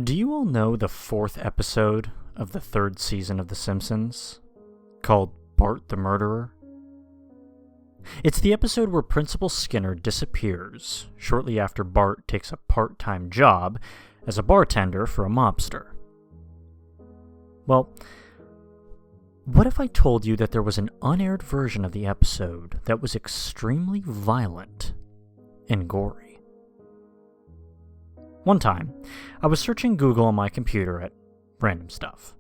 Do you all know the 4th episode of the 3rd season of The Simpsons, called Bart the Murderer? It's the episode where Principal Skinner disappears shortly after Bart takes a part-time job as a bartender for a mobster. Well, what if I told you that there was an unaired version of the episode that was extremely violent and gory? One time, I was searching Google on my computer at random stuff.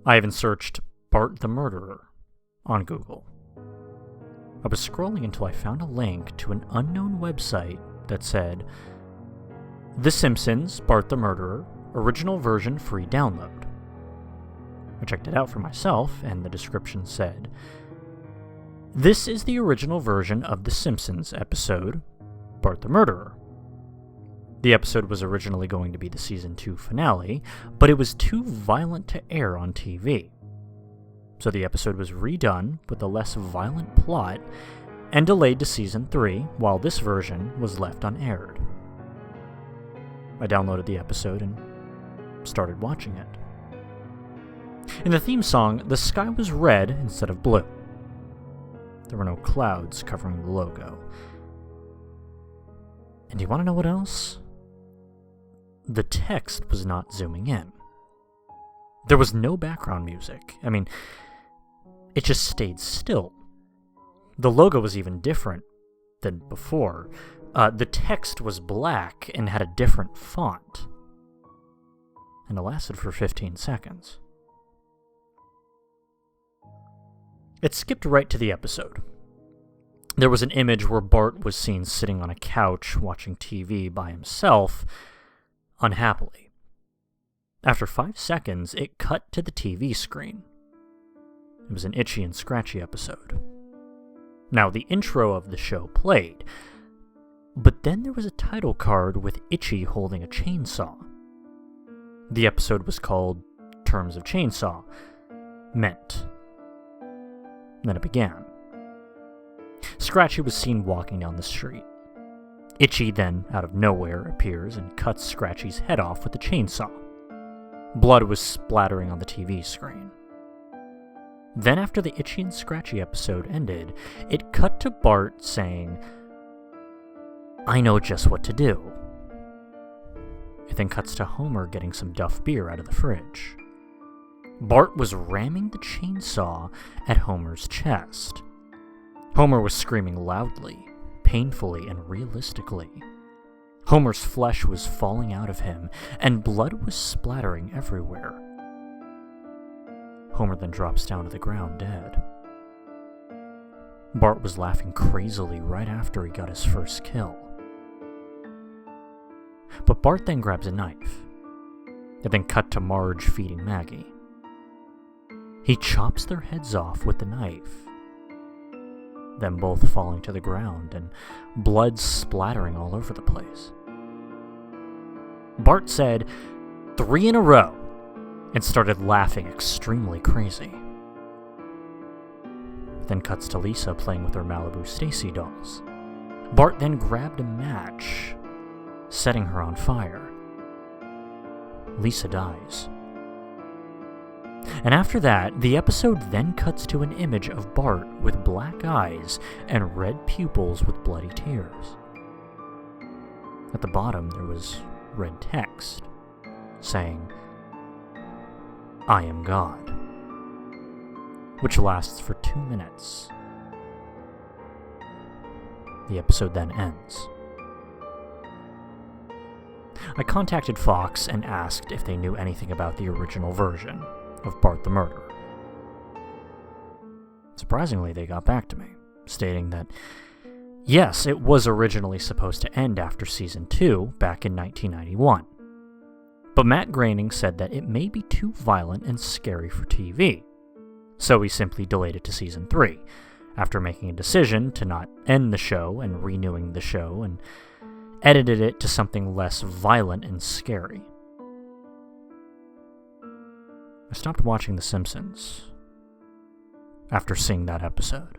I even searched Bart the Murderer on Google. I was scrolling until I found a link to an unknown website that said, The Simpsons, Bart the Murderer, original version free download. I checked it out for myself, and the description said, This is the original version of The Simpsons episode, Bart the Murderer. The episode was originally going to be the Season 2 finale, but it was too violent to air on TV. So the episode was redone with a less violent plot and delayed to Season 3, while this version was left unaired. I downloaded the episode and started watching it. In the theme song, the sky was red instead of blue. There were no clouds covering the logo. And do you want to know what else? The text was not zooming in. There was no background music. I mean, it just stayed still. The logo was even different than before. The text was black and had a different font. And it lasted for 15 seconds. It skipped right to the episode. There was an image where Bart was seen sitting on a couch watching TV by himself, unhappily. After 5 seconds, it cut to the TV screen. It was an itchy and scratchy episode. Now, the intro of the show played, but then there was a title card with Itchy holding a chainsaw. The episode was called Terms of Chainsaw, Meant. Then it began. Scratchy was seen walking down the street. Itchy then, out of nowhere, appears and cuts Scratchy's head off with a chainsaw. Blood was splattering on the TV screen. Then after the Itchy and Scratchy episode ended, it cut to Bart saying, I know just what to do. It then cuts to Homer getting some Duff beer out of the fridge. Bart was ramming the chainsaw at Homer's chest. Homer was screaming loudly, painfully, and realistically. Homer's flesh was falling out of him, and blood was splattering everywhere. Homer then drops down to the ground dead. Bart was laughing crazily right after he got his first kill. But Bart then grabs a knife. It then cut to Marge feeding Maggie. He chops their heads off with the knife, them both falling to the ground and blood splattering all over the place. Bart said, 3 in a row, and started laughing extremely crazy. Then cuts to Lisa playing with her Malibu Stacy dolls. Bart then grabbed a match, setting her on fire. Lisa dies. And after that, the episode then cuts to an image of Bart with black eyes and red pupils with bloody tears. At the bottom, there was red text saying, I am God, which lasts for 2 minutes. The episode then ends. I contacted Fox and asked if they knew anything about the original version of Bart the Murderer. Surprisingly, they got back to me, stating that, yes, it was originally supposed to end after Season 2 back in 1991. But Matt Groening said that it may be too violent and scary for TV, so he simply delayed it to Season 3, after making a decision to not end the show and renewing the show, and edited it to something less violent and scary. I stopped watching The Simpsons after seeing that episode.